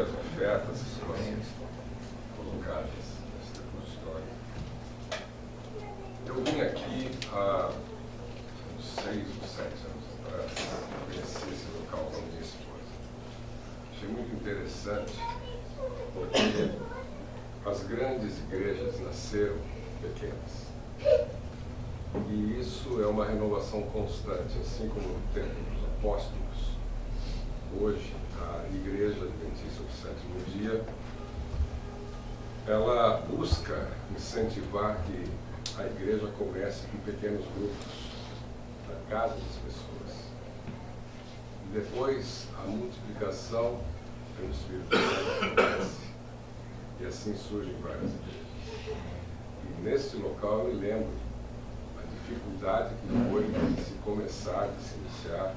as ofertas, as situações colocadas nesse depositório. Eu vim aqui há uns 6 ou 7 anos atrás, conheci esse local com a minha esposa. Achei muito interessante, porque as grandes igrejas nasceram pequenas. E isso é uma renovação constante, assim como no tempo dos apóstolos. Hoje, a Igreja Adventista do Sétimo Dia, ela busca incentivar que a igreja comece com pequenos grupos, na casa das pessoas. E depois, a multiplicação pelo Espírito Santo acontece. E assim surgem várias igrejas. E neste local eu me lembro a dificuldade que foi de se começar, de se iniciar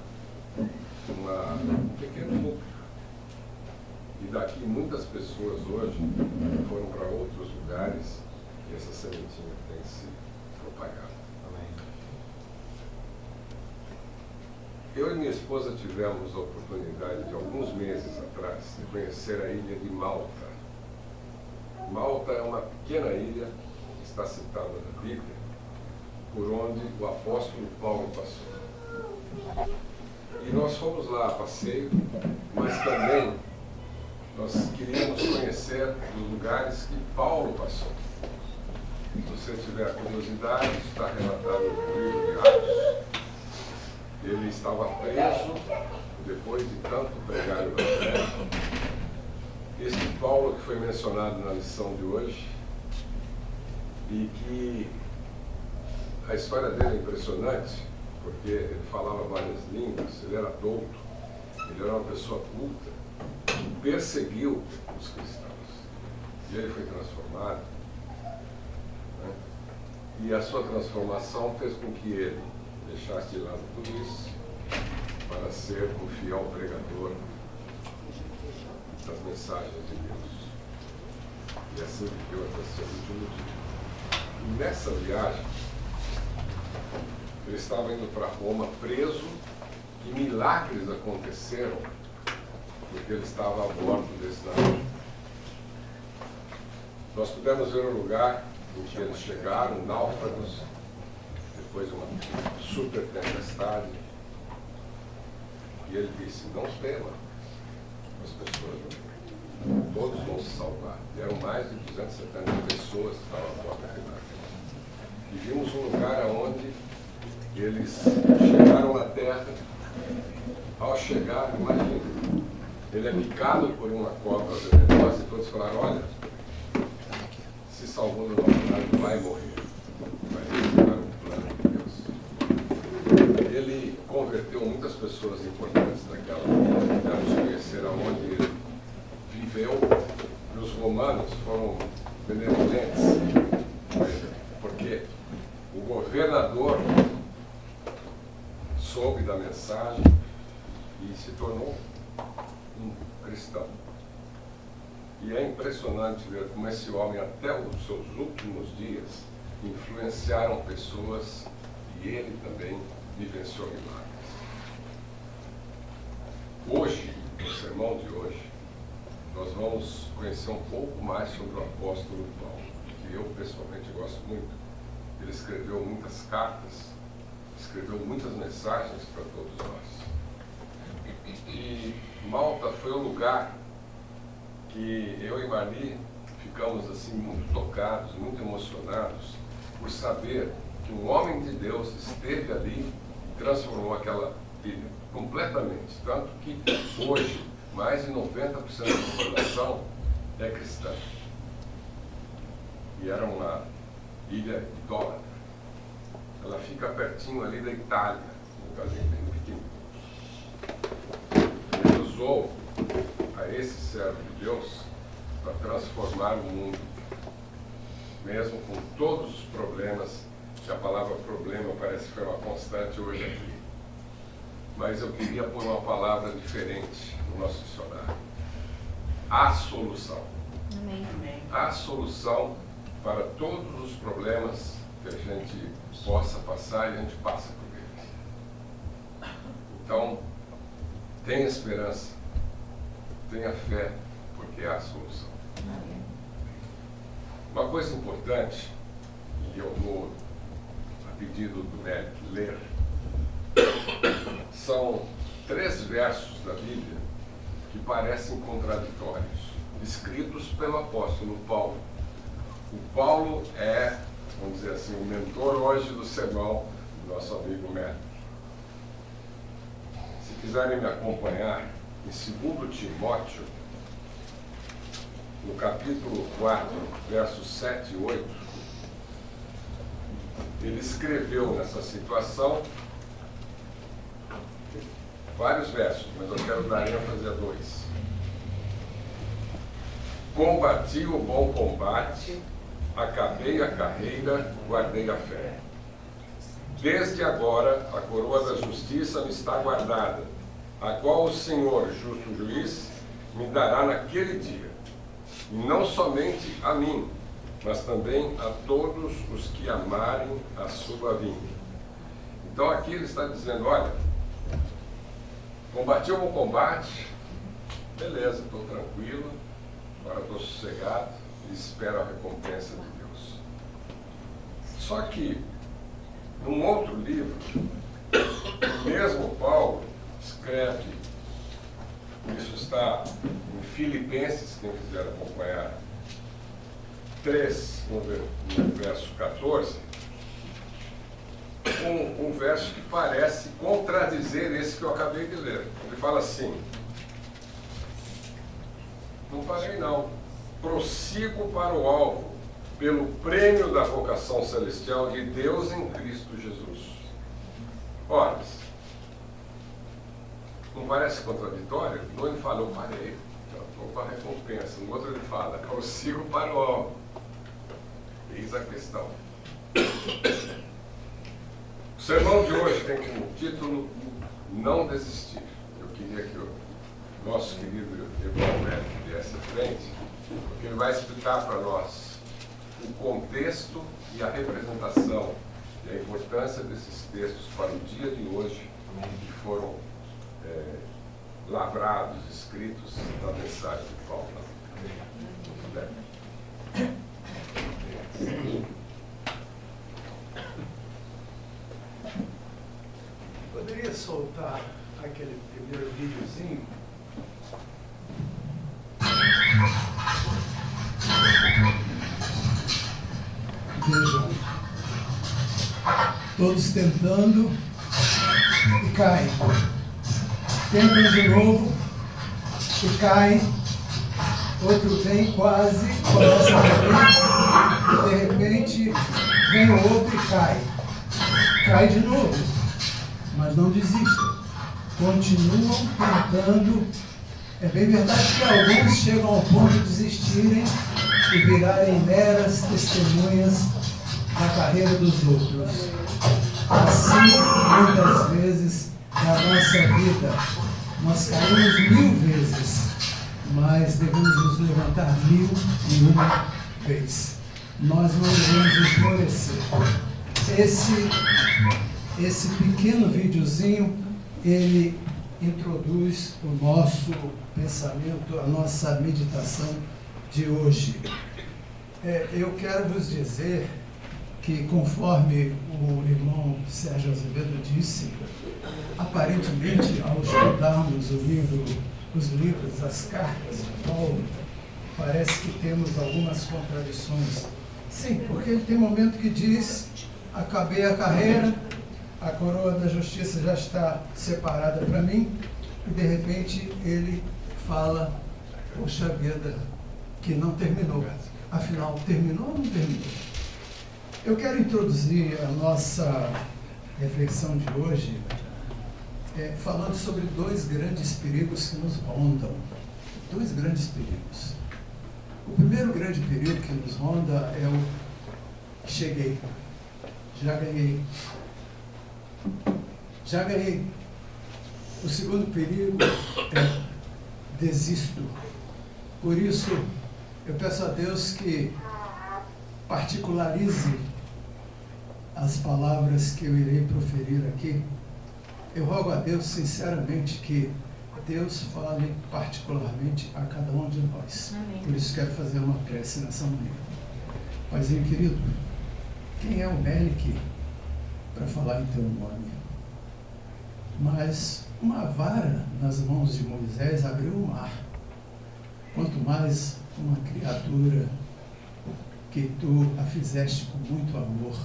um pequeno núcleo. E daqui muitas pessoas hoje foram para outros lugares e essa sementinha tem se propagado. Amém. Eu e minha esposa tivemos a oportunidade de alguns meses atrás de conhecer a ilha de Malta. Malta é uma pequena ilha que está citada na Bíblia, por onde o apóstolo Paulo passou. E nós fomos lá a passeio, mas também nós queríamos conhecer os lugares que Paulo passou. Se você tiver curiosidade, está relatado no livro de Atos. Ele estava preso depois de tanto pregar o Evangelho. Este Paulo que foi mencionado na lição de hoje, e que a história dele é impressionante, porque ele falava várias línguas, ele era douto, ele era uma pessoa culta, que perseguiu os cristãos. E ele foi transformado, né? E a sua transformação fez com que ele deixasse de lado tudo isso para ser um fiel pregador das mensagens de Deus. E assim viveu até seu último dia. E nessa viagem, ele estava indo para Roma preso e milagres aconteceram porque ele estava a bordo desse navio. Nós pudemos ver o lugar em que eles chegaram, náufragos, depois de uma super tempestade. E ele disse: não tema, as pessoas não, todos vão se salvar. E eram mais de 270 pessoas que estavam a bordo daquele navio. E vimos um lugar onde eles chegaram na terra. Ao chegar, imagina, ele é picado por uma cobra venenosa e todos falaram: olha, se salvou do naufrágio, vai morrer. Mas eles ficaram no plano de Deus. Ele converteu muitas pessoas importantes daquela vida. Podemos conhecer aonde ele viveu. E os romanos foram benevolentes, porque o governador soube da mensagem e se tornou um cristão. E é impressionante ver como esse homem, até os seus últimos dias, influenciaram pessoas e ele também vivenciou milagres. Hoje, no sermão de hoje, nós vamos conhecer um pouco mais sobre o apóstolo Paulo, que eu pessoalmente gosto muito. Ele escreveu muitas cartas, escreveu muitas mensagens para todos nós. E Malta foi o lugar que eu e Marli ficamos assim muito tocados, muito emocionados por saber que um homem de Deus esteve ali e transformou aquela ilha completamente. Tanto que hoje mais de 90% da população é cristã. E era uma ilha idólatra. Ela fica pertinho ali da Itália, um lugarzinho bem pequenininho. Ele usou a esse servo de Deus para transformar o mundo, mesmo com todos os problemas, que a palavra problema parece que foi uma constante hoje aqui. Mas eu queria pôr uma palavra diferente no nosso dicionário. A solução. Amém. A solução para todos os problemas que a gente possa passar e a gente passa por eles. Então, tenha esperança, tenha fé, porque é a solução. Uma coisa importante, e eu vou, a pedido do Mélito, ler, são 3 versos da Bíblia que parecem contraditórios, escritos pelo apóstolo Paulo. O Paulo é, vamos dizer assim, o mentor hoje do sermão do nosso amigo Mélito. Se quiserem me acompanhar, em 2 Timóteo, no capítulo 4, versos 7 e 8, ele escreveu nessa situação vários versos, mas eu quero dar ênfase a 2. Combati o bom combate, acabei a carreira, guardei a fé. Desde agora a coroa da justiça me está guardada, a qual o Senhor, justo juiz, me dará naquele dia, e não somente a mim, mas também a todos os que amarem a sua vinda. Então aqui ele está dizendo, olha, combati o bom combate, beleza, estou tranquilo, agora estou sossegado e espero a recompensa de Deus. Só que, num outro livro, mesmo Paulo escreve, isso está em Filipenses, quem quiser acompanhar, 3, no verso 14, um verso que parece contradizer esse que eu acabei de ler. Ele fala assim, não parei não, prossigo para o alvo, pelo prêmio da vocação celestial de Deus em Cristo Jesus. Ora, não parece contraditório? No ele fala, eu parei, estou para a recompensa. No outro ele fala, prossigo para o alvo. Eis a questão. O sermão de hoje tem como título Não Desistir. Eu queria que o nosso querido irmão Mélito viesse à frente, porque ele vai explicar para nós o contexto e a representação e a importância desses textos para o dia de hoje, que foram lavrados, escritos na mensagem de Paulo. Poderia soltar aquele primeiro videozinho? Vejam, todos tentando e caem. Tentam de novo e caem. Outro vem quase, começa a cair, de repente vem o outro e cai. Cai de novo, mas não desistem. Continuam tentando. É bem verdade que alguns chegam ao ponto de desistirem e virarem meras testemunhas da carreira dos outros. Assim, muitas vezes, na nossa vida, nós caímos 1000 vezes, mas devemos nos levantar 1001 vezes. Nós não devemos esmorecer. Esse pequeno videozinho, ele introduz o nosso pensamento, a nossa meditação de hoje. Eu quero vos dizer que, conforme o irmão Sérgio Azevedo disse, aparentemente, ao estudarmos os livros, as cartas de Paulo, parece que temos algumas contradições. Sim, porque ele tem momento que diz, acabei a carreira, a coroa da justiça já está separada para mim, e de repente ele fala, poxa vida, que não terminou. Afinal, terminou ou não terminou? Eu quero introduzir a nossa reflexão de hoje falando sobre 2 grandes perigos que nos rondam. 2 grandes perigos. O primeiro grande perigo que nos ronda é o cheguei, já ganhei. Já ganhei. O segundo perigo é desisto. Por isso, eu peço a Deus que particularize as palavras que eu irei proferir aqui. Eu rogo a Deus sinceramente que Deus fale particularmente a cada um de nós. Amém. Por isso quero fazer uma prece nessa manhã. Paizinho querido, quem é o Melique para falar em teu nome? Mas uma vara nas mãos de Moisés abriu o mar. Quanto mais uma criatura que tu a fizeste com muito amor.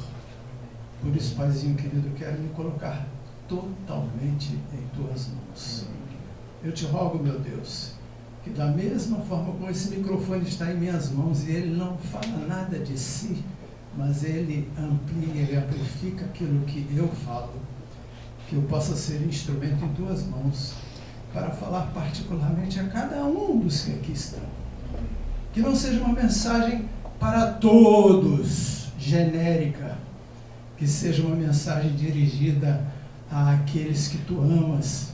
Por isso, Paizinho querido, eu quero me colocar totalmente em tuas mãos. Eu te rogo, meu Deus, que da mesma forma como esse microfone está em minhas mãos e ele não fala nada de si, mas ele amplia, ele amplifica aquilo que eu falo, que eu possa ser instrumento em tuas mãos para falar particularmente a cada um dos que aqui estão. Que não seja uma mensagem para todos, genérica, que seja uma mensagem dirigida àqueles que tu amas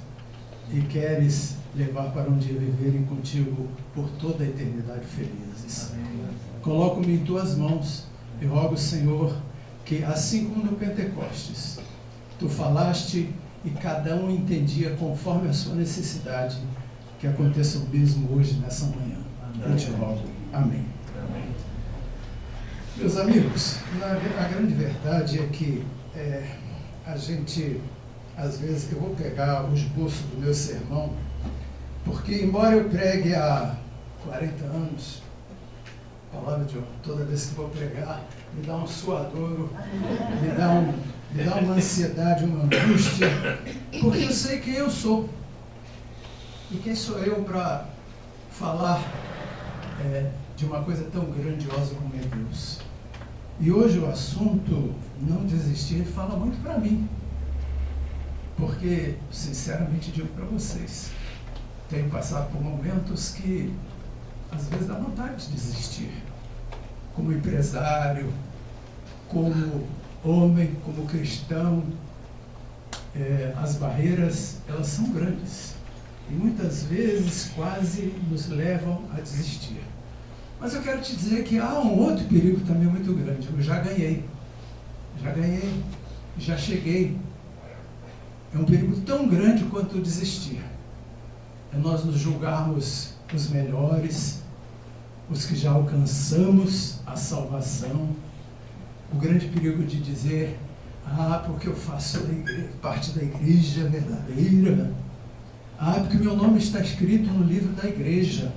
e queres levar para um dia viverem contigo por toda a eternidade felizes. Coloco-me em tuas mãos e rogo, Senhor, que assim como no Pentecostes, tu falaste e cada um entendia conforme a sua necessidade, que aconteça o mesmo hoje, nessa manhã. Eu te rogo. Amém. Meus amigos, a grande verdade é que a gente, às vezes, eu vou pegar o esboço do meu sermão, porque embora eu pregue há 40 anos, a palavra de toda vez que vou pregar, me dá um suadouro, me dá uma ansiedade, uma angústia, porque eu sei quem eu sou. E quem sou eu para falar de uma coisa tão grandiosa como é Deus? E hoje o assunto não desistir fala muito para mim, porque, sinceramente, digo para vocês, tenho passado por momentos que às vezes dá vontade de desistir, como empresário, como homem, como cristão. As barreiras, elas são grandes e muitas vezes quase nos levam a desistir. Mas eu quero te dizer que há um outro perigo também muito grande. Eu já ganhei, já cheguei. É um perigo tão grande quanto desistir. É nós nos julgarmos os melhores, os que já alcançamos a salvação. O grande perigo de dizer, porque eu faço parte da igreja verdadeira. Porque meu nome está escrito no livro da igreja.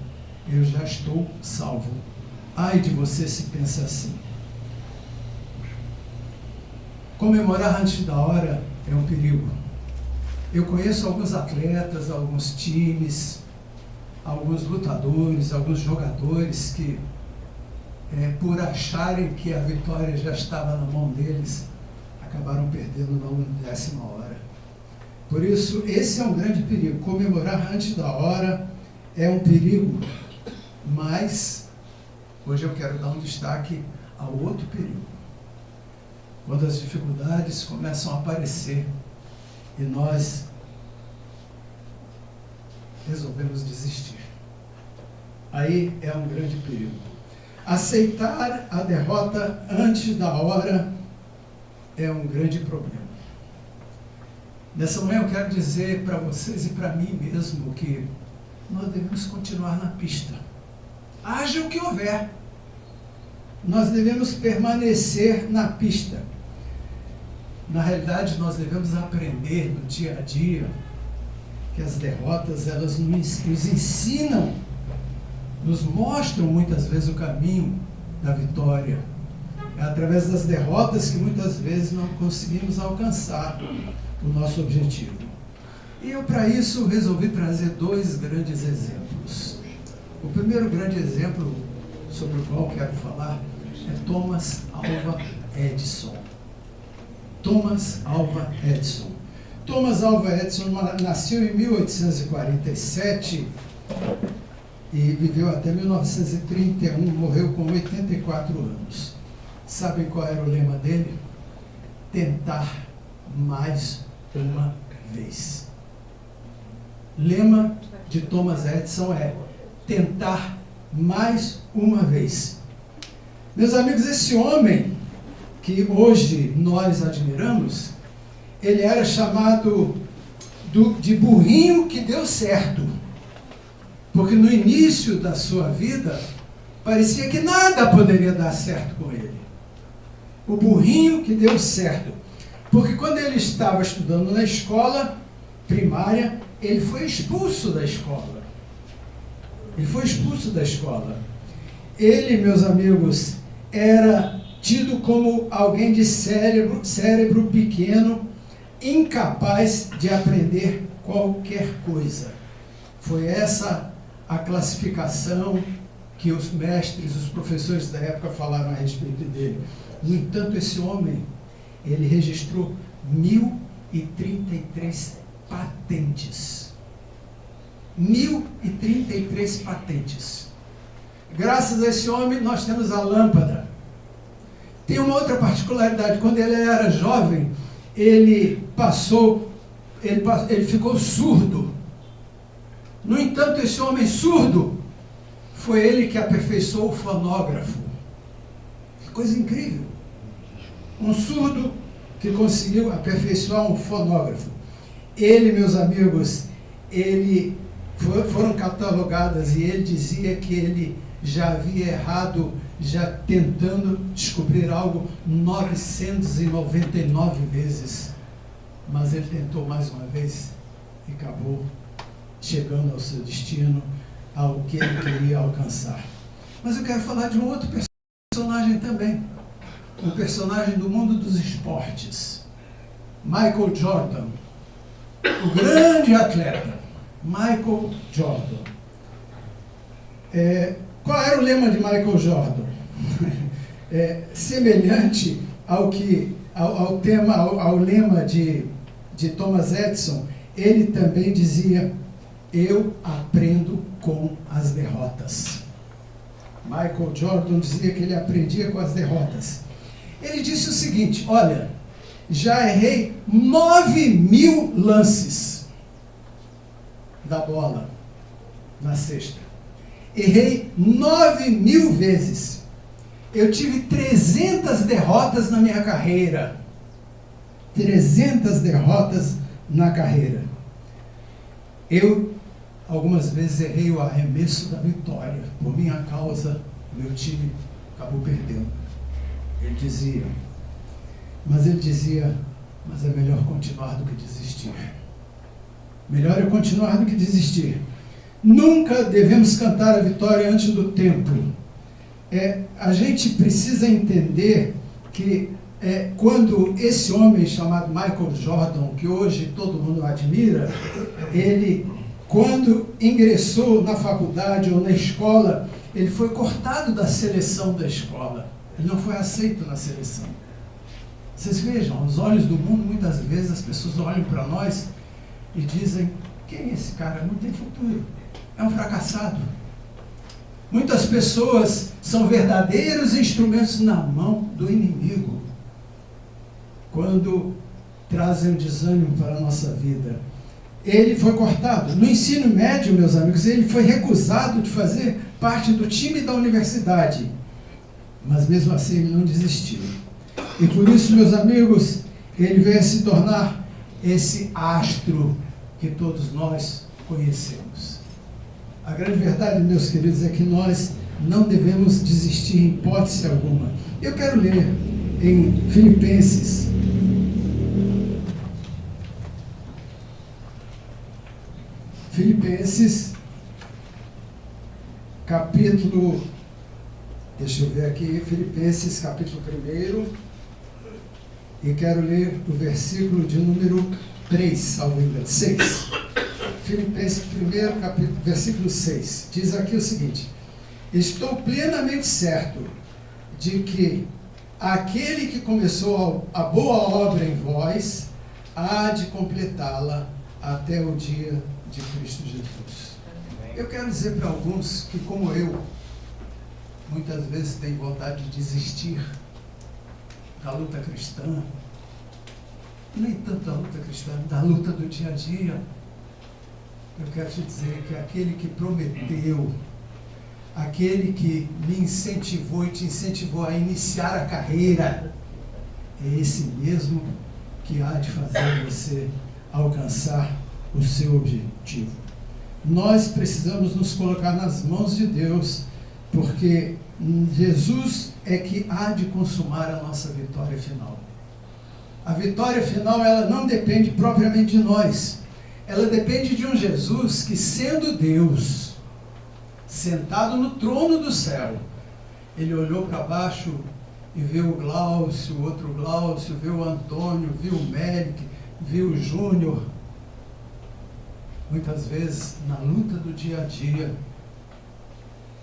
Eu já estou salvo. Ai de você se pensa assim. Comemorar antes da hora é um perigo. Eu conheço alguns atletas, alguns times, alguns lutadores, alguns jogadores que, por acharem que a vitória já estava na mão deles, acabaram perdendo na 10ª hora. Por isso, esse é um grande perigo. Comemorar antes da hora é um perigo. Mas, hoje eu quero dar um destaque ao outro perigo. Quando as dificuldades começam a aparecer e nós resolvemos desistir. Aí é um grande perigo. Aceitar a derrota antes da hora é um grande problema. Nessa manhã eu quero dizer para vocês e para mim mesmo que nós devemos continuar na pista. Haja o que houver. Nós devemos permanecer na pista. Na realidade, nós devemos aprender no dia a dia que as derrotas, elas nos ensinam, nos mostram muitas vezes o caminho da vitória. É através das derrotas que muitas vezes não conseguimos alcançar o nosso objetivo. E eu, para isso, resolvi trazer 2 grandes exemplos. O primeiro grande exemplo sobre o qual quero falar é Thomas Alva Edison. Thomas Alva Edison. Thomas Alva Edison nasceu em 1847 e viveu até 1931, morreu com 84 anos. Sabem qual era o lema dele? Tentar mais uma vez. Lema de Thomas Edison é tentar mais uma vez. Meus amigos, esse homem que hoje nós admiramos, ele era chamado de burrinho que deu certo. Porque no início da sua vida, parecia que nada poderia dar certo com ele. O burrinho que deu certo. Porque quando ele estava estudando na escola primária, ele foi expulso da escola. Ele foi expulso da escola. Ele, meus amigos, era tido como alguém de cérebro pequeno, incapaz de aprender qualquer coisa. Foi essa a classificação que os mestres, os professores da época falaram a respeito dele. No entanto, esse homem, ele registrou 1.033 patentes. 1.033 patentes. Graças a esse homem, nós temos a lâmpada. Tem uma outra particularidade. Quando ele era jovem, ele ficou surdo. No entanto, esse homem surdo, foi ele que aperfeiçoou o fonógrafo. Que coisa incrível. Um surdo que conseguiu aperfeiçoar um fonógrafo. Ele, meus amigos, foram catalogadas e ele dizia que ele já havia errado, já tentando descobrir algo 999 vezes. Mas ele tentou mais uma vez e acabou chegando ao seu destino, ao que ele queria alcançar. Mas eu quero falar de um outro personagem também. Um personagem do mundo dos esportes. Michael Jordan. O grande atleta. Michael Jordan. Qual era o lema de Michael Jordan? Semelhante ao lema de Thomas Edison, ele também dizia: eu aprendo com as derrotas. Michael Jordan dizia que ele aprendia com as derrotas. Ele disse o seguinte: olha, já errei 9.000 lances da bola na cesta. Errei 9.000 vezes. Eu tive 300 derrotas na minha carreira. 300 derrotas na carreira. Eu, algumas vezes, errei o arremesso da vitória. Por minha causa, meu time acabou perdendo. Ele dizia, mas é melhor continuar do que desistir. Melhor é continuar do que desistir. Nunca devemos cantar a vitória antes do tempo. A gente precisa entender que quando esse homem chamado Michael Jordan, que hoje todo mundo admira, ele, quando ingressou na faculdade ou na escola, ele foi cortado da seleção da escola. Ele não foi aceito na seleção. Vocês vejam, aos olhos do mundo, muitas vezes as pessoas olham para nós e dizem: quem é esse cara? Não tem futuro. É um fracassado. Muitas pessoas são verdadeiros instrumentos na mão do inimigo quando trazem o desânimo para a nossa vida. Ele foi cortado. No ensino médio, meus amigos, ele foi recusado de fazer parte do time da universidade. Mas mesmo assim ele não desistiu. E por isso, meus amigos, ele veio a se tornar esse astro que todos nós conhecemos. A grande verdade, meus queridos, é que nós não devemos desistir em hipótese alguma. Eu quero ler em Filipenses, capítulo, deixa eu ver aqui, Filipenses, capítulo 1, e quero ler o versículo de número 3, salvo engano, 6. Filipenses 1, capítulo, versículo 6, diz aqui o seguinte: estou plenamente certo de que aquele que começou a boa obra em vós, há de completá-la até o dia de Cristo Jesus. Eu quero dizer para alguns que, como eu, muitas vezes têm vontade de desistir da luta cristã, nem tanto da luta cristã, da luta do dia a dia. Eu quero te dizer que aquele que prometeu, aquele que me incentivou e te incentivou a iniciar a carreira, é esse mesmo que há de fazer você alcançar o seu objetivo. Nós precisamos nos colocar nas mãos de Deus, porque Jesus é que há de consumar a nossa vitória final. A vitória final, ela não depende propriamente de nós. Ela depende de um Jesus que, sendo Deus, sentado no trono do céu, ele olhou para baixo e viu o Glaucio, o outro Glaucio, viu o Antônio, viu o Méric, viu o Júnior. Muitas vezes, na luta do dia a dia,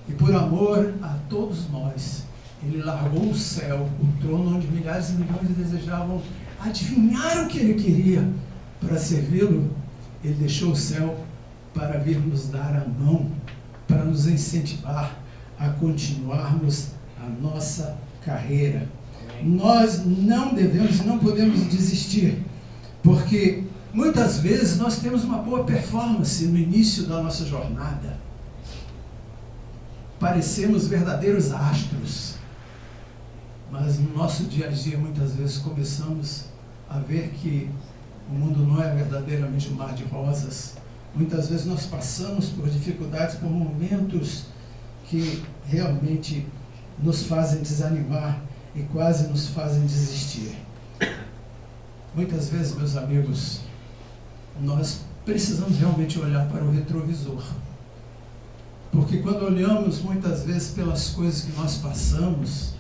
e por amor a todos nós, ele largou o céu, o trono onde milhares e milhões desejavam adivinhar o que ele queria para servi-lo. Ele deixou o céu para vir nos dar a mão, para nos incentivar a continuarmos a nossa carreira. Nós não devemos e não podemos desistir, porque muitas vezes nós temos uma boa performance no início da nossa jornada. Parecemos verdadeiros astros, mas no nosso dia a dia muitas vezes começamos a ver que o mundo não é verdadeiramente um mar de rosas. Muitas vezes nós passamos por dificuldades, por momentos que realmente nos fazem desanimar e quase nos fazem desistir. Muitas vezes, meus amigos, nós precisamos realmente olhar para o retrovisor. Porque quando olhamos muitas vezes pelas coisas que nós passamos,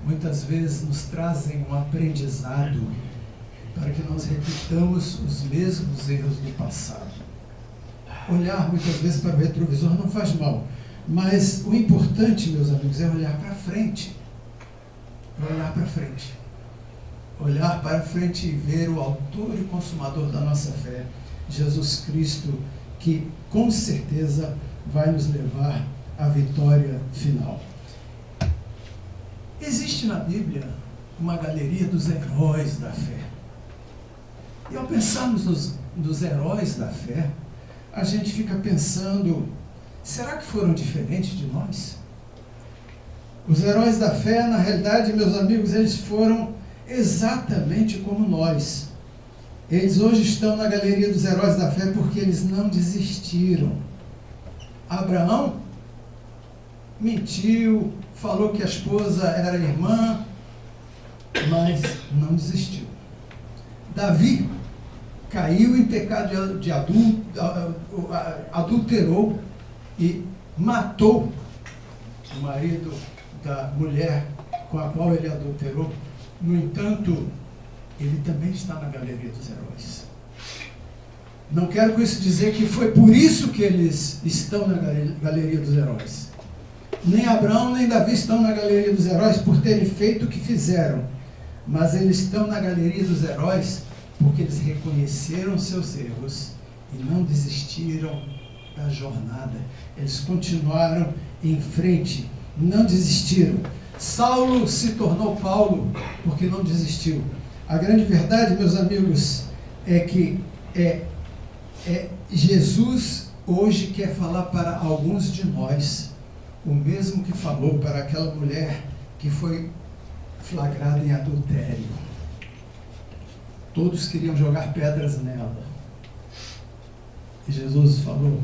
muitas vezes nos trazem um aprendizado para que nós repitamos os mesmos erros do passado. Olhar muitas vezes para o retrovisor não faz mal, mas o importante, meus amigos, é olhar para frente. É olhar para frente. Olhar para frente e ver o autor e consumador da nossa fé, Jesus Cristo, que com certeza vai nos levar à vitória final. Existe na Bíblia uma galeria dos heróis da fé. E ao pensarmos nos heróis da fé, a gente fica pensando, será que foram diferentes de nós? Os heróis da fé, na realidade, meus amigos, eles foram exatamente como nós. Eles hoje estão na galeria dos heróis da fé porque eles não desistiram. Abraão mentiu, falou que a esposa era irmã, mas não desistiu. Davi caiu em pecado de adulterou e matou o marido da mulher com a qual ele adulterou. No entanto, ele também está na galeria dos heróis. Não quero com isso dizer que foi por isso que eles estão na galeria dos heróis. Nem Abraão nem Davi estão na galeria dos heróis por terem feito o que fizeram, mas eles estão na galeria dos heróis porque eles reconheceram seus erros e não desistiram da jornada. Eles continuaram em frente, não desistiram. Saulo se tornou Paulo porque não desistiu. A grande verdade, meus amigos, é que Jesus hoje quer falar para alguns de nós o mesmo que falou para aquela mulher que foi flagrada em adultério. Todos queriam jogar pedras nela. E Jesus falou,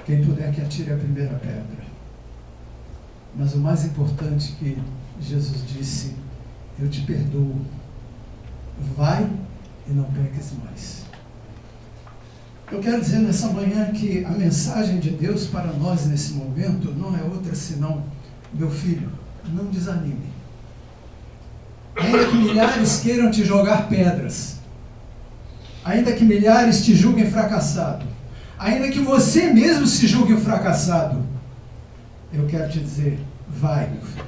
quem puder que atire a primeira pedra. Mas o mais importante que Jesus disse, eu te perdoo, vai e não peques mais. Eu quero dizer nessa manhã que a mensagem de Deus para nós nesse momento não é outra senão, meu filho, não desanime. Ainda que milhares queiram te jogar pedras, ainda que milhares te julguem fracassado, ainda que você mesmo se julgue um fracassado, eu quero te dizer, vai, meu filho,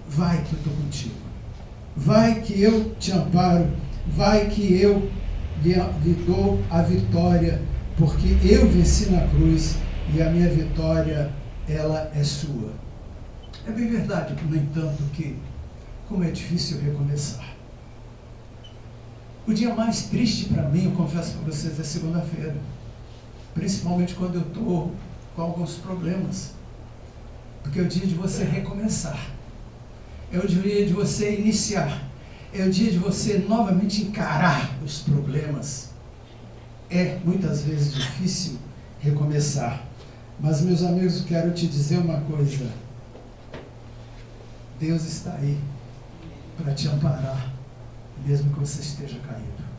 vai que eu estou contigo, vai que eu te amparo, vai que eu lhe dou a vitória, porque eu venci na cruz e a minha vitória, ela é sua. É bem verdade, no entanto, que como é difícil recomeçar. O dia mais triste para mim, eu confesso para vocês, é segunda-feira. Principalmente quando eu estou com alguns problemas. Porque é o dia de você recomeçar. É o dia de você iniciar. É o dia de você novamente encarar os problemas. é muitas vezes difícil recomeçar. Mas, meus amigos, eu quero te dizer uma coisa. Deus está aí para te amparar, mesmo que você esteja caído.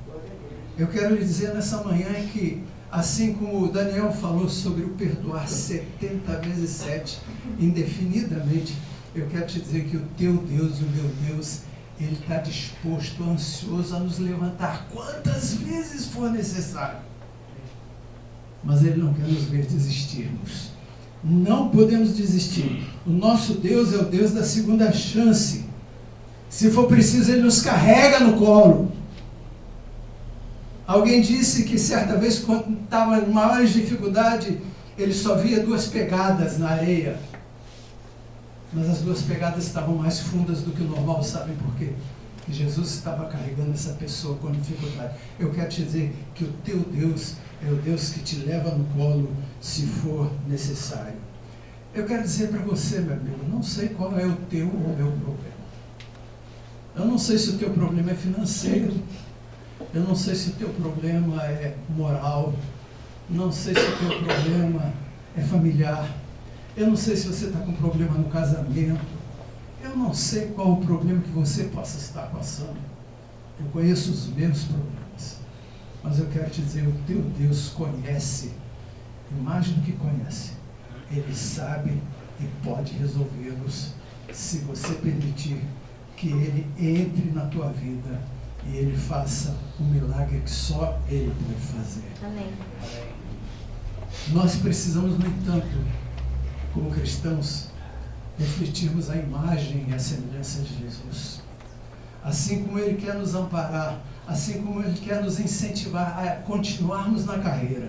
Eu quero lhe dizer nessa manhã que, assim como o Daniel falou sobre o perdoar 70 vezes 7, indefinidamente, eu quero te dizer que o teu Deus e o meu Deus, Ele está disposto, ansioso a nos levantar quantas vezes for necessário. Mas Ele não quer nos ver desistirmos. Não podemos desistir. O nosso Deus é o Deus da segunda chance. Se for preciso, Ele nos carrega no colo. Alguém disse que certa vez, quando estava em maiores dificuldades, ele só via 2 pegadas na areia. Mas as 2 pegadas estavam mais fundas do que o normal, sabem por quê? Que Jesus estava carregando essa pessoa com dificuldade. Eu quero te dizer que o teu Deus é o Deus que te leva no colo se for necessário. Eu quero dizer para você, meu amigo, não sei qual é o teu ou o meu problema. Eu não sei se o teu problema é financeiro. Eu não sei se o teu problema é moral. Não sei se o teu problema é familiar. Eu não sei se você está com problema no casamento. Eu não sei qual o problema que você possa estar passando. Eu conheço os meus problemas. Mas eu quero te dizer, o teu Deus conhece, e mais do que conhece, Ele sabe e pode resolvê-los, se você permitir que Ele entre na tua vida e Ele faça um milagre que só Ele pode fazer. Amém. Nós precisamos, no entanto, como cristãos, refletirmos a imagem e a semelhança de Jesus. Assim como Ele quer nos amparar, assim como Ele quer nos incentivar a continuarmos na carreira,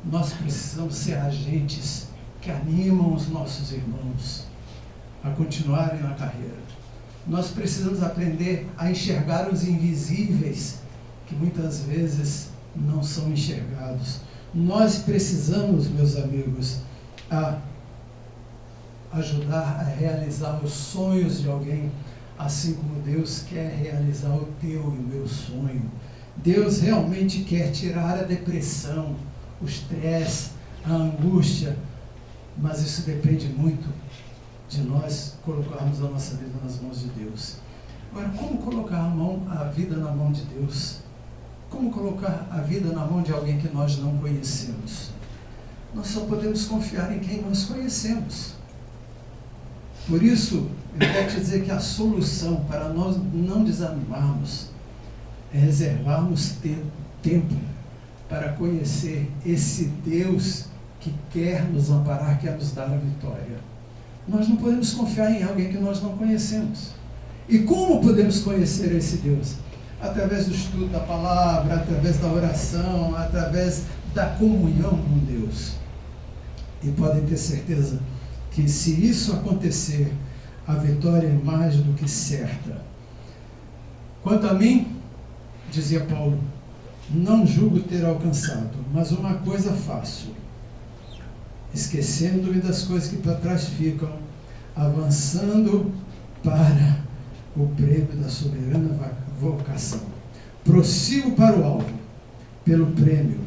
nós precisamos ser agentes que animam os nossos irmãos a continuarem na carreira. Nós precisamos aprender a enxergar os invisíveis, que muitas vezes não são enxergados. Nós precisamos, meus amigos, ajudar a realizar os sonhos de alguém, assim como Deus quer realizar o teu e o meu sonho. Deus realmente quer tirar a depressão, o estresse, a angústia, mas isso depende muito de nós colocarmos a nossa vida nas mãos de Deus. Agora, como colocar a vida na mão de Deus? Como colocar a vida na mão de alguém que nós não conhecemos? Nós só podemos confiar em quem nós conhecemos. Por isso, eu quero te dizer que a solução para nós não desanimarmos é reservarmos tempo para conhecer esse Deus que quer nos amparar, quer nos dar a vitória. Nós não podemos confiar em alguém que nós não conhecemos. E como podemos conhecer esse Deus? Através do estudo da palavra, através da oração, através da comunhão com Deus. E podem ter certeza que se isso acontecer, a vitória é mais do que certa. Quanto a mim, dizia Paulo, não julgo ter alcançado, mas uma coisa faço, esquecendo-me das coisas que para trás ficam, avançando para o prêmio da soberana vocação. Prossigo para o alvo, pelo prêmio.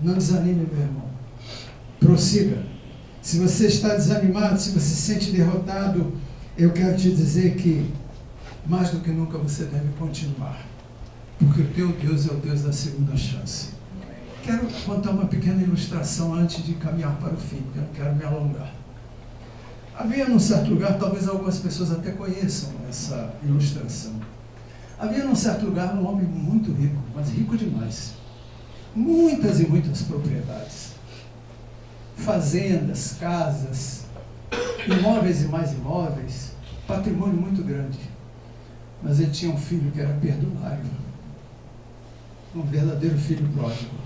Não desanime, meu irmão. Prossiga. Se você está desanimado, se você se sente derrotado, eu quero te dizer que, mais do que nunca, você deve continuar. Porque o teu Deus é o Deus da segunda chance. Quero contar uma pequena ilustração antes de caminhar para o fim, porque eu não quero me alongar. Havia num certo lugar, talvez algumas pessoas até conheçam essa ilustração. Havia num certo lugar um homem muito rico, mas rico demais. Muitas e muitas propriedades. Fazendas, casas, imóveis e mais imóveis, patrimônio muito grande. Mas ele tinha um filho que era perdulário, um verdadeiro filho pródigo.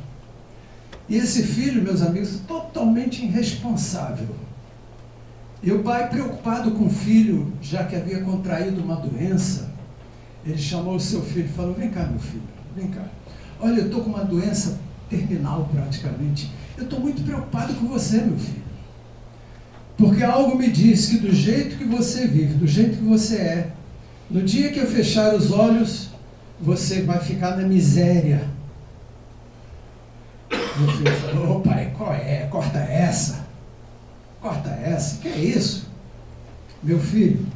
E esse filho, meus amigos, totalmente irresponsável. E o pai, preocupado com o filho, já que havia contraído uma doença, ele chamou o seu filho e falou: vem cá, meu filho, vem cá. Olha, eu estou com uma doença terminal praticamente. Eu estou muito preocupado com você, meu filho. Porque algo me diz que do jeito que você vive, do jeito que você é, no dia que eu fechar os olhos, você vai ficar na miséria. Meu filho falou: ô pai, qual é? Corta essa. Corta essa. Que é isso? Meu filho,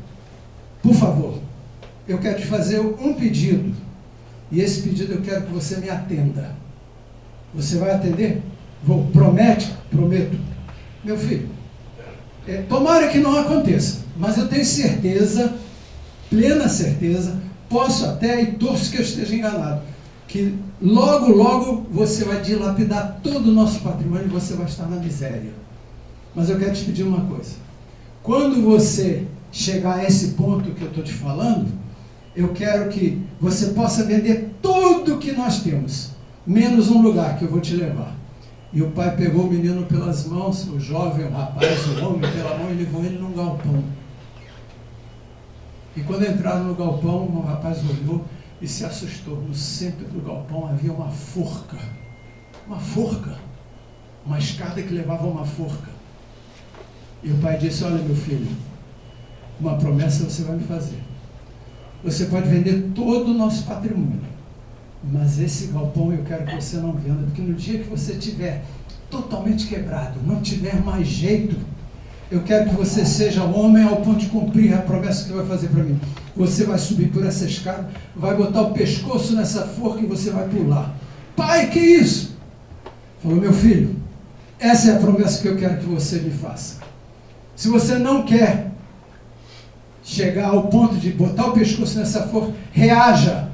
por favor, eu quero te fazer um pedido. E esse pedido eu quero que você me atenda. Você vai atender? Vou. Promete? Prometo. Meu filho, tomara que não aconteça, mas eu tenho certeza, plena certeza, posso até e torço que eu esteja enganado, que logo, logo você vai dilapidar todo o nosso patrimônio e você vai estar na miséria. Mas eu quero te pedir uma coisa. Quando você chegar a esse ponto que eu estou te falando, eu quero que você possa vender tudo que nós temos, menos um lugar que eu vou te levar. E o pai pegou o menino pelas mãos, o jovem, o rapaz, o homem pela mão, e levou ele num galpão. E quando entraram no galpão, o rapaz olhou e se assustou. No centro do galpão havia uma forca, uma escada que levava a uma forca. E o pai disse: olha, meu filho, uma promessa você vai me fazer. Você pode vender todo o nosso patrimônio, mas esse galpão eu quero que você não venda, porque no dia que você estiver totalmente quebrado, não tiver mais jeito, eu quero que você seja homem ao ponto de cumprir a promessa que você vai fazer para mim. Você vai subir por essa escada, vai botar o pescoço nessa forca e você vai pular. Pai, que isso? Falou: meu filho, essa é a promessa que eu quero que você me faça. Se você não quer chegar ao ponto de botar o pescoço nessa forca, reaja.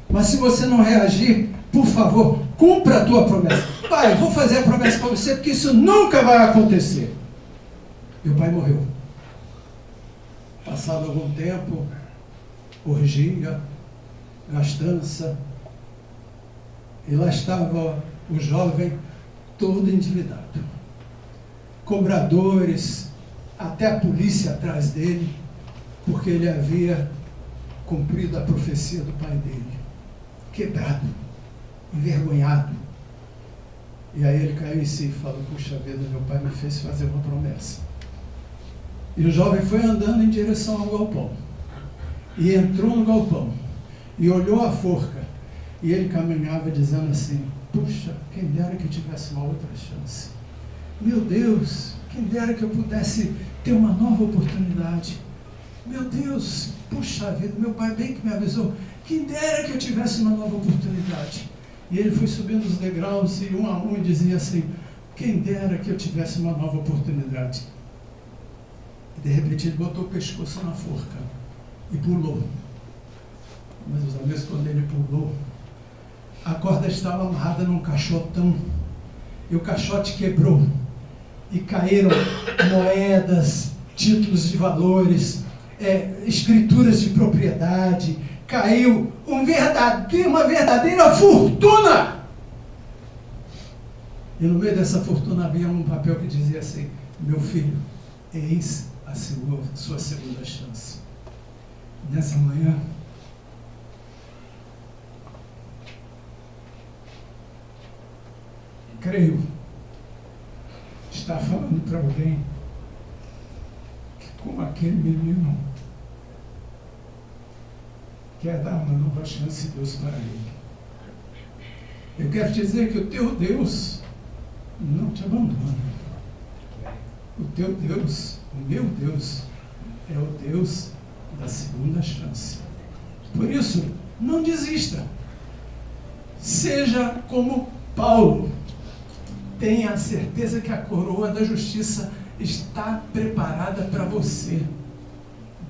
Mas se você não reagir, por favor, cumpra a tua promessa. Pai, eu vou fazer a promessa para você, porque isso nunca vai acontecer. E o pai morreu. Passado algum tempo, orgia, gastança, e lá estava o jovem todo endividado. Cobradores, até a polícia atrás dele, porque ele havia cumprido a profecia do pai dele. Quebrado, envergonhado. E aí ele caiu em si e falou: puxa vida, meu pai me fez fazer uma promessa. E o jovem foi andando em direção ao galpão. E entrou no galpão. E olhou a forca. E ele caminhava dizendo assim: puxa, quem dera que eu tivesse uma outra chance. Meu Deus, quem dera que eu pudesse ter uma nova oportunidade. Meu Deus, puxa vida, meu pai bem que me avisou. Quem dera que eu tivesse uma nova oportunidade. E ele foi subindo os degraus e um a um dizia assim: quem dera que eu tivesse uma nova oportunidade. E de repente ele botou o pescoço na forca e pulou. Mas os amigos, quando ele pulou, a corda estava amarrada num caixotão e o caixote quebrou e caíram moedas, títulos de valores, escrituras de propriedade. Caiu uma verdadeira fortuna. E no meio dessa fortuna havia um papel que dizia assim: meu filho, eis a sua segunda chance. Nessa manhã, creio, está falando para alguém que, como aquele menino, quer dar uma nova chance de Deus para ele. Eu quero te dizer que o teu Deus não te abandona. O teu Deus, o meu Deus, é o Deus da segunda chance. Por isso, não desista. Seja como Paulo. Tenha a certeza que a coroa da justiça está preparada para você,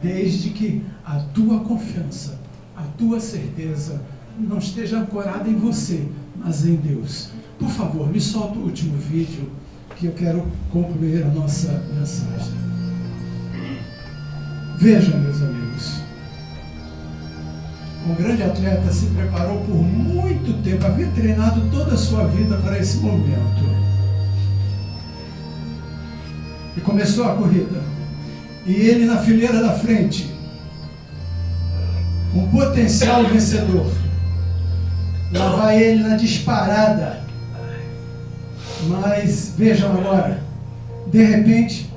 desde que a tua confiança, a tua certeza não esteja ancorada em você, mas em Deus. Por favor, me solta o último vídeo, que eu quero concluir a nossa mensagem. Vejam, meus amigos, um grande atleta se preparou por muito tempo, havia treinado toda a sua vida para esse momento. E começou a corrida. E ele na fileira da frente, um potencial vencedor. Lá vai ele na disparada. Mas vejam agora, de repente,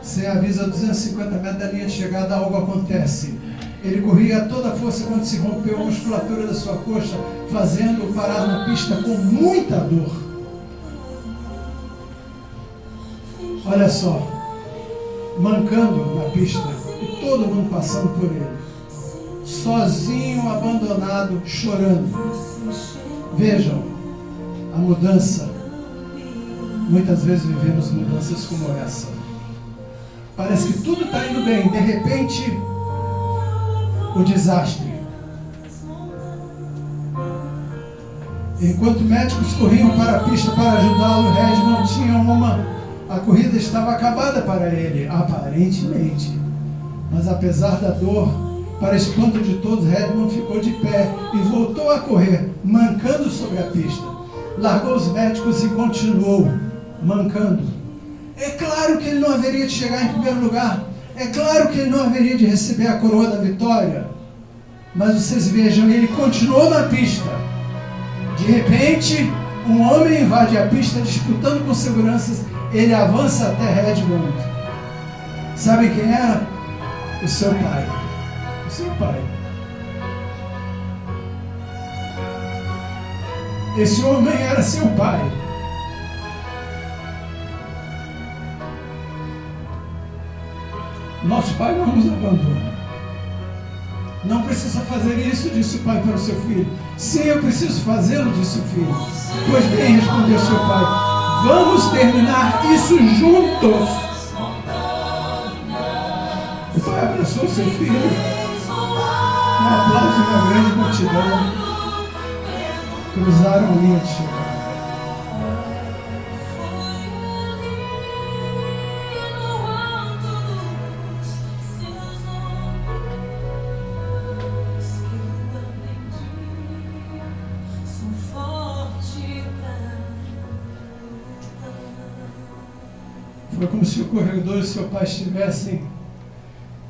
sem aviso a 250 metros da linha de chegada, algo acontece. Ele corria a toda força quando se rompeu a musculatura da sua coxa, fazendo-o parar na pista com muita dor. Olha só, mancando na pista, e todo mundo passando por ele, sozinho, abandonado, chorando. Vejam a mudança. Muitas vezes vivemos mudanças como essa. Parece que tudo está indo bem, de repente, o desastre. Enquanto médicos corriam para a pista para ajudá-lo, Redmond tinha a corrida estava acabada para ele, aparentemente. Mas apesar da dor, para espanto de todos, Redmond ficou de pé e voltou a correr, mancando sobre a pista. Largou os médicos e continuou mancando. É claro que ele não haveria de chegar em primeiro lugar. É claro que ele não haveria de receber a coroa da vitória. Mas vocês vejam, ele continuou na pista. De repente, um homem invade a pista disputando com seguranças. Ele avança até Redmond. Sabe quem era? O seu pai. O seu pai. Esse homem era seu pai. Nosso pai não nos abandona. Não precisa fazer isso, disse o pai para o seu filho. Sim, eu preciso fazê-lo, disse o filho. Pois bem, respondeu seu pai. Vamos terminar isso juntos. O pai abraçou seu filho. Um aplauso e uma grande multidão cruzaram a linha de chegada. Foi como se o corredor e seu pai estivessem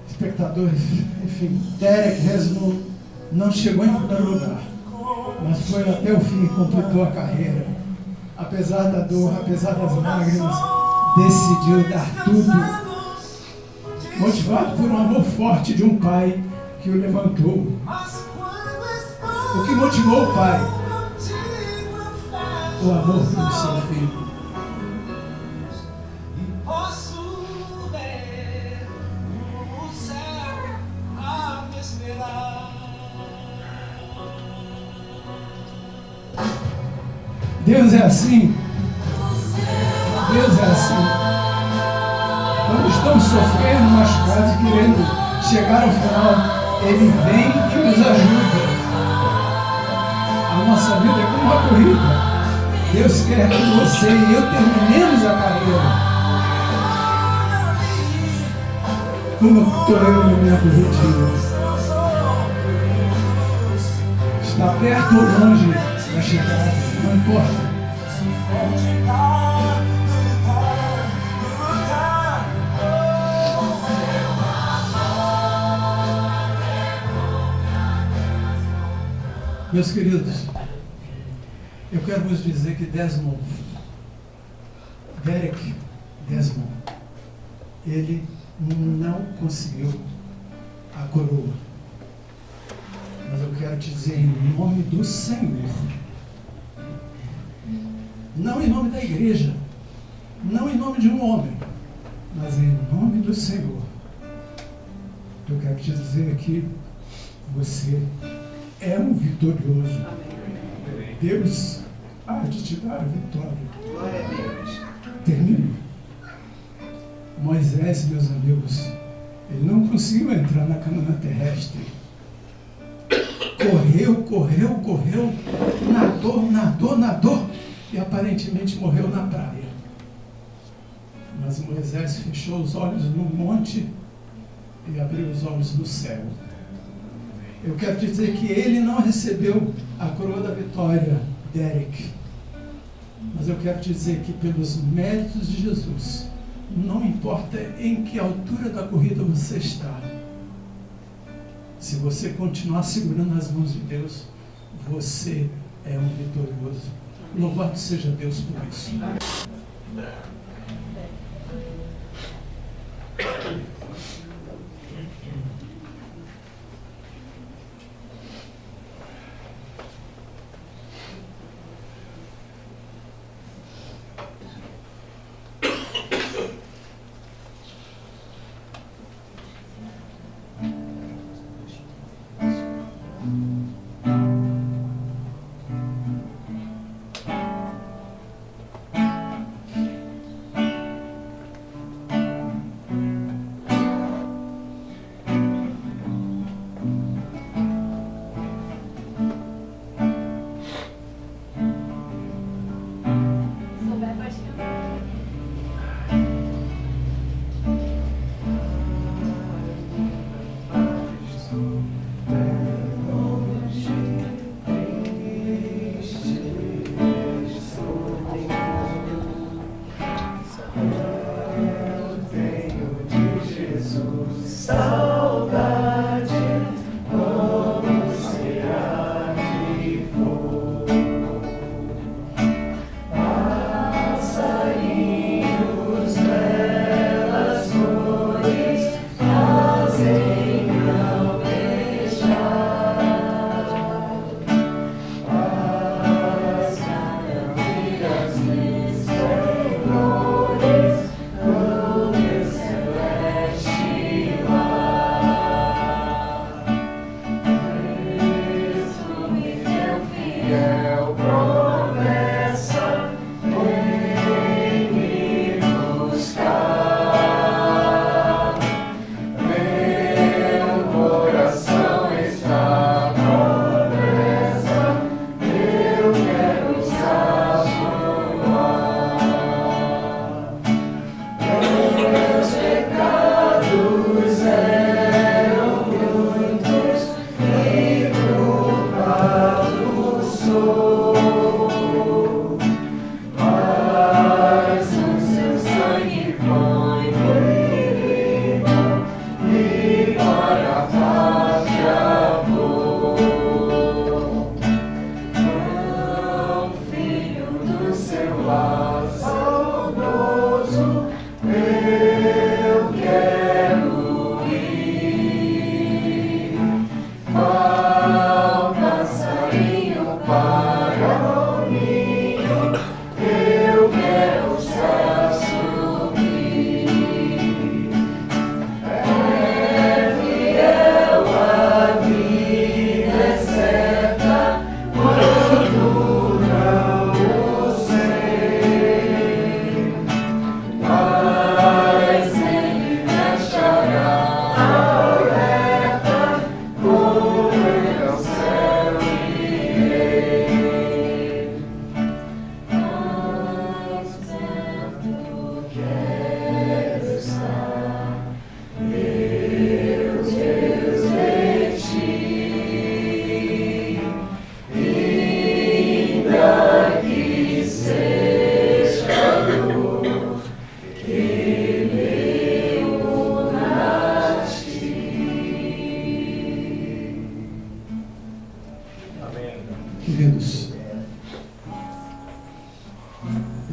espectadores. Enfim, Derek Redmond não chegou em primeiro lugar, mas foi até o fim e completou a carreira. Apesar da dor, apesar das lágrimas, decidiu dar tudo, motivado por um amor forte de um pai que o levantou. O que motivou o pai? O amor pelo seu filho. Deus é assim. Deus é assim. Quando estamos sofrendo, machucados e querendo chegar ao final, Ele vem e nos ajuda. A nossa vida é como uma corrida. Deus quer que você e eu terminemos a carreira. Como estou eu no meu objetivo? Está perto ou longe da chegada? Não importa. Meus queridos, eu quero vos dizer que Derek Redmond, ele não conseguiu a coroa. Mas eu quero te dizer em nome do Senhor, não em nome da igreja, não em nome de um homem, mas em nome do Senhor, eu quero te dizer que você é um vitorioso. Deus há de te dar a vitória. Glória a Deus. Termino. Moisés, meus amigos, ele não conseguiu entrar na Canaã terrestre. Correu, nadou e aparentemente morreu na praia. Mas Moisés fechou os olhos no monte e abriu os olhos no céu. Eu quero te dizer que ele não recebeu a coroa da vitória, Derek. Mas eu quero te dizer que pelos méritos de Jesus, não importa em que altura da corrida você está, se você continuar segurando as mãos de Deus, você é um vitorioso. Louvado seja Deus por isso.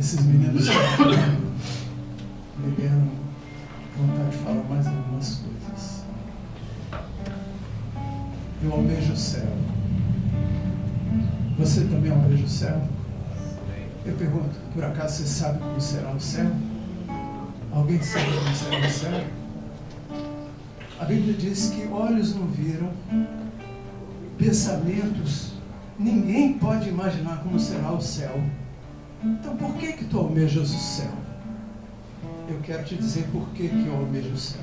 Esses meninos me deram vontade de falar mais algumas coisas. Eu almejo o céu. Você também almeja o céu? Eu pergunto, por acaso você sabe como será o céu? Alguém sabe como será o céu? A Bíblia diz que olhos não viram, pensamentos, ninguém pode imaginar como será o céu. Então por que tu almejas o céu? Eu quero te dizer por que eu almejo o céu.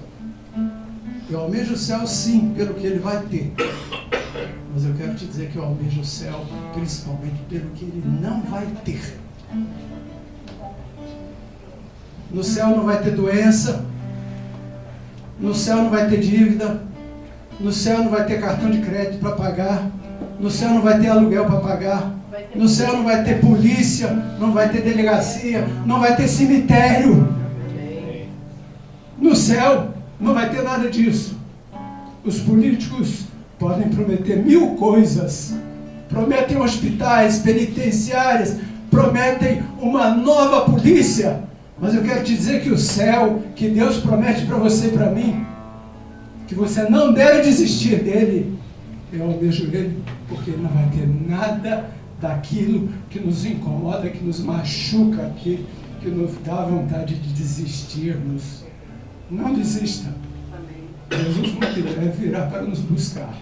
Eu almejo o céu sim, pelo que ele vai ter. Mas eu quero te dizer que eu almejo o céu principalmente pelo que ele não vai ter. No céu não vai ter doença, no céu não vai ter dívida, no céu não vai ter cartão de crédito para pagar, no céu não vai ter aluguel para pagar, no céu não vai ter polícia, não vai ter delegacia, não vai ter cemitério. No céu não vai ter nada disso. Os políticos podem prometer 1000 coisas, prometem hospitais, penitenciárias, prometem uma nova polícia, mas eu quero te dizer que o céu, que Deus promete para você e para mim, que você não deve desistir dele, eu almejo ele, porque ele não vai ter nada daquilo que nos incomoda, que nos machuca, que nos dá vontade de desistirmos. Não desista. Jesus muito breve virá para nos buscar,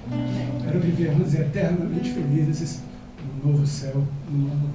para vivermos eternamente felizes no novo céu, no novo